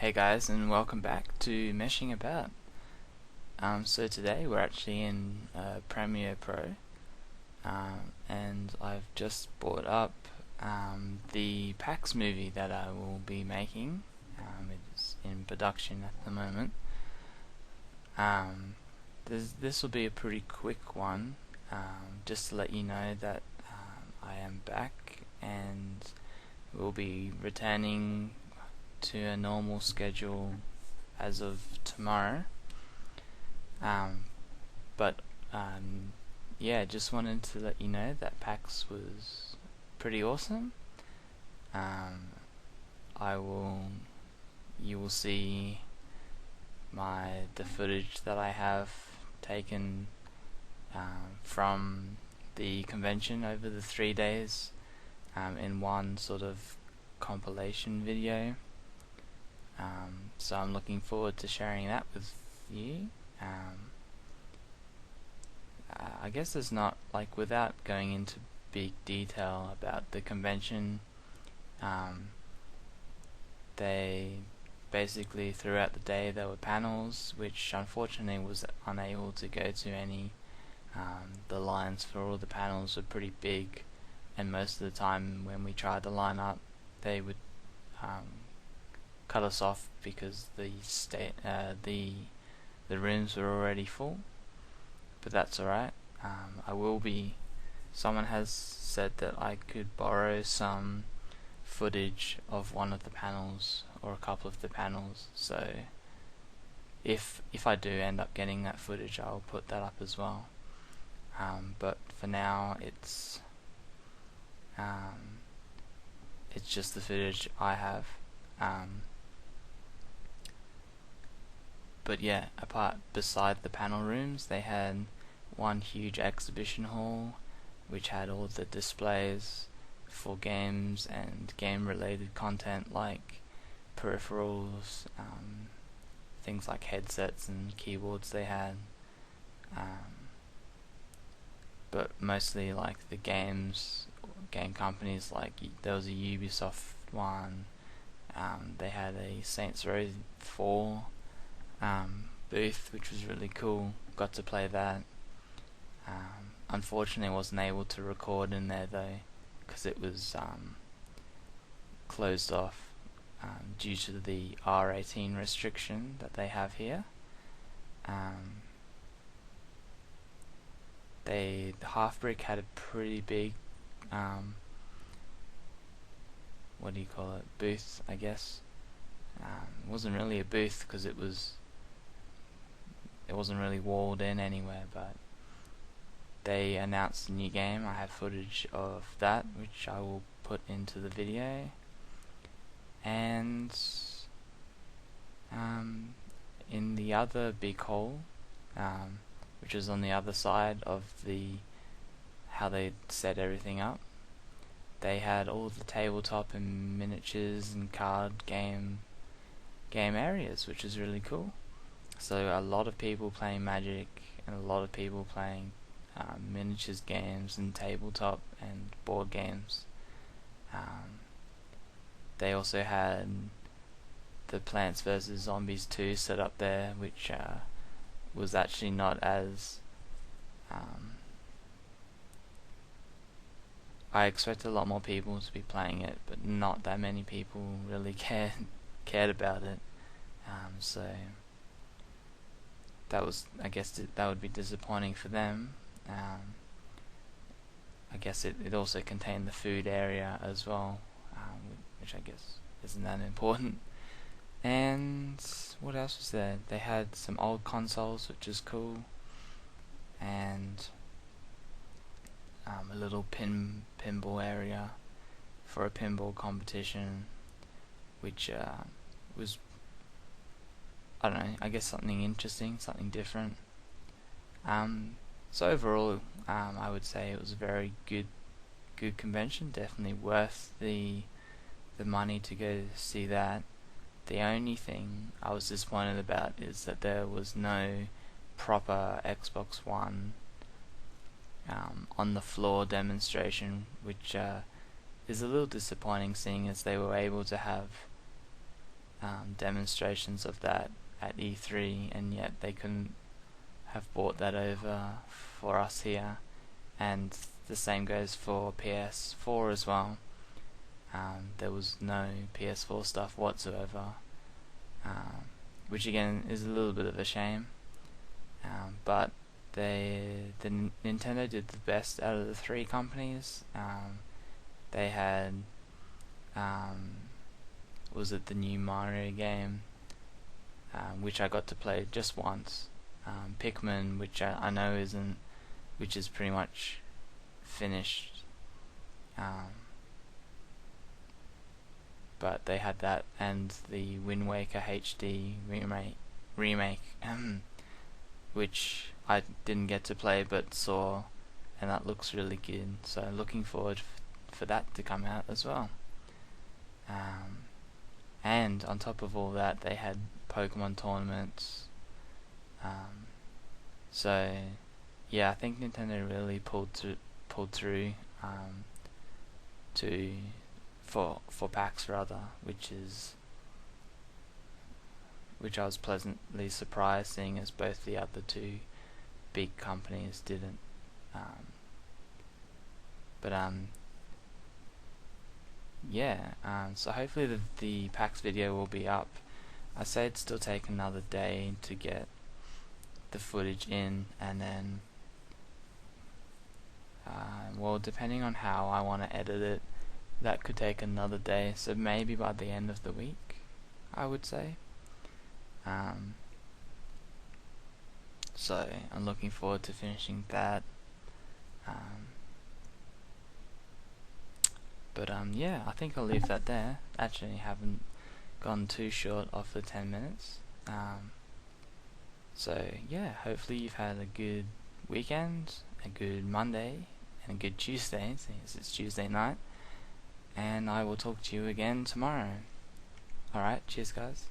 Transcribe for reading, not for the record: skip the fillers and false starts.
Hey guys, and welcome back to Meshing About. So today we're actually in Premiere Pro, and I've just brought up the PAX movie that I will be making. It's in production at the moment. This will be a pretty quick one, just to let you know that I am back and we'll be returning to a normal schedule as of tomorrow. But yeah, just wanted to let you know that PAX was pretty awesome. You will see the footage that I have taken from the convention over the 3 days in one sort of compilation video. So I'm looking forward to sharing that with you. I guess there's not, like, without going into big detail about the convention, they basically throughout the day there were panels, which unfortunately was unable to go to any. The lines for all the panels were pretty big, and most of the time when we tried to line up, they would cut us off because the rooms were already full. But that's alright. Someone has said that I could borrow some footage of one of the panels or a couple of the panels, so if I do end up getting that footage, I'll put that up as well. But for now it's just the footage I have. But yeah, beside the panel rooms, they had one huge exhibition hall which had all the displays for games and game related content like peripherals, things like headsets and keyboards they had, but mostly like the game companies. Like there was a Ubisoft one, they had a Saints Row 4 booth, which was really cool. Got to play that. Unfortunately, I wasn't able to record in there though, because it was closed off due to the R18 restriction that they have here. The Half Brick had a pretty big what do you call it, booth, I guess. It wasn't really a booth because it wasn't really walled in anywhere, but they announced a new game. I have footage of that which I will put into the video, and in the other big hall, which is on the other side of how they set everything up, they had all the tabletop and miniatures and card game areas, which is really cool. So a lot of people playing Magic and a lot of people playing miniatures games and tabletop and board games. They also had the Plants vs Zombies 2 set up there, which was actually not as I expected a lot more people to be playing it, but not that many people really cared about it. So that was, I guess that would be disappointing for them. I guess it also contained the food area as well, which I guess isn't that important. And what else was there? They had some old consoles, which is cool, and a little pinball area for a pinball competition, which was, I don't know, I guess something interesting, something different. So overall, I would say it was a very good convention. Definitely worth the money to go see that. The only thing I was disappointed about is that there was no proper Xbox One on the floor demonstration, which is a little disappointing, seeing as they were able to have demonstrations of that at E3, and yet they couldn't have brought that over for us here. And the same goes for PS4 as well. There was no PS4 stuff whatsoever, which again is a little bit of a shame. But Nintendo did the best out of the three companies. They had, was it the new Mario game, which I got to play just once. Pikmin, which I know isn't, which is pretty much finished. But they had that, and the Wind Waker HD remake, which I didn't get to play but saw, and that looks really good. So looking forward for that to come out as well. And on top of all that, they had Pokemon tournaments. So yeah, I think Nintendo really pulled through for PAX rather, which I was pleasantly surprised, seeing as both the other two big companies didn't. So hopefully the PAX video will be up. I say it'd still take another day to get the footage in, and then well, depending on how I want to edit it, that could take another day, so maybe by the end of the week, I would say. So I'm looking forward to finishing that. Yeah, I think I'll leave that there. Actually, haven't gone too short of the 10 minutes. So yeah, hopefully you've had a good weekend, a good Monday, and a good Tuesday, since it's Tuesday night. And I will talk to you again tomorrow. Alright, cheers guys.